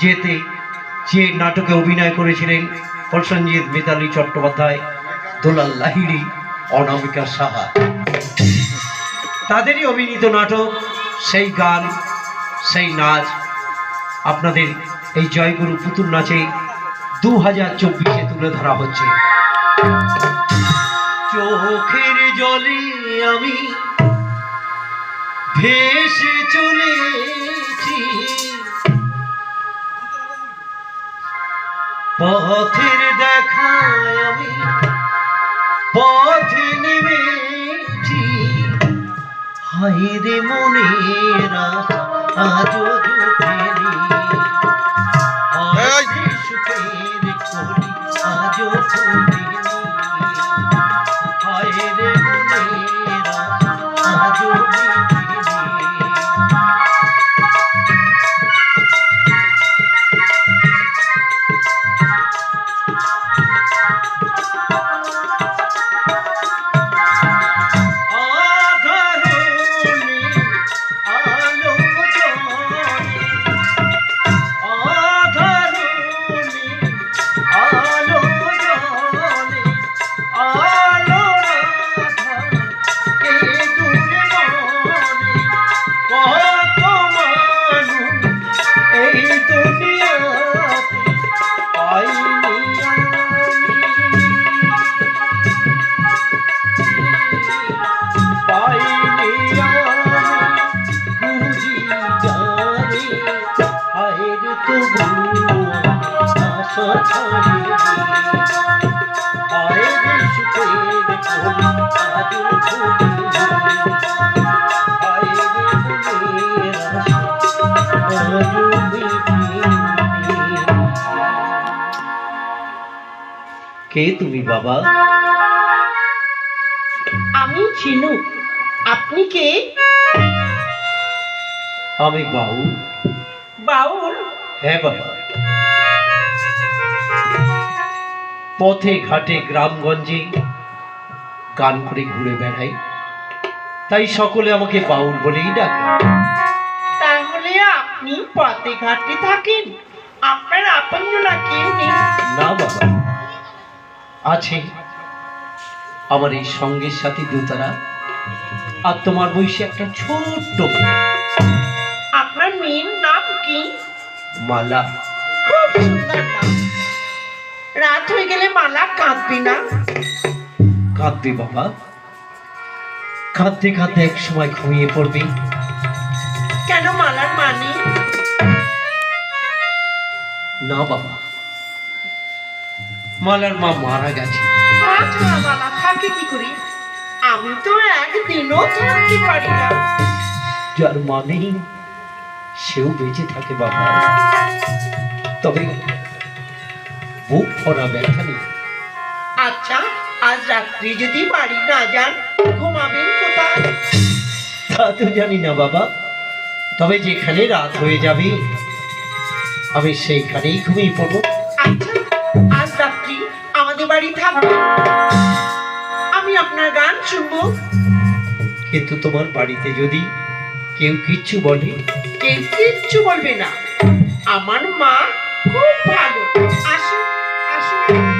যেতে যে নাটকে অভিনয় করেছিলেন প্রসেনজিৎ, মিতালি চট্টোপাধ্যায়, দুলাল লাহিড়ী, অনামিকা সাহা, তাদেরই অভিনীত নাটক, সেই গান, সেই নাচ আপনাদের এই জয়গুরু পুতুল নাচে 2024-এ তুলে ধরা হচ্ছে। চোখের জলে আমি ভেসে চলেছি, পথের দেখায় আমি পথে নেমেছি, হায় রে মনের আজও জোটেনি, সুখের কলি আজও ফুটেনি, হায় রে মনের আজও কে তুমি বাবা? আমি চিনু। আপনি কে? আমি বাউল। বাউল? হ্যাঁ বাবা, পথে ঘাটে গ্রামগঞ্জে গান করে ঘুরে বেড়াই, তাই সকলে আমাকে বাউল বলেই ডাকে। তাহলে আপনি পথে ঘাটে থাকেন? আপনার আপনজনা কেউ নেই? না বাবা, আছে আমার এই সঙ্গের সাথী দোতারা, আর তোমার বয়সী একটা ছোট্ট মেয়ে। আপনার মেয়ের নাম কি? মালা। খুব সুন্দর নাম। রাত হয়ে গেলে মালা কাঁদবে না? কাঁদবে বাবা, কাঁদতে কাঁদতে এক সময় ঘুমিয়ে পড়বে। কেন মালার মানে? না বাবা, মালার মা মারা গেছে। মালা থাকে কি করে? আমি তো একদিনও থাকতে পারি না। যার মা নেই সেও বেঁচে থাকে বাবা, তবে বুক ভরা ব্যথা নেই। আচ্ছা, আজ রাত্রি যদি বাড়ি না যান, ঘুমাবেন কোথায়? তা তো জানি না বাবা, তবে যেখানে রাত হয়ে যাবে আমি সেইখানেই ঘুমিয়ে পড়বো। আচ্ছা, আজ রাত্রি আমাদের বাড়ি থাকবে, আমি আপনার গান শুনবো। কিন্তু তোমার বাড়িতে যদি কেউ কিচ্ছু বলে? কেউ কিচ্ছু বলবে না, আমার মা খুব ভালো। আসুন আসুন।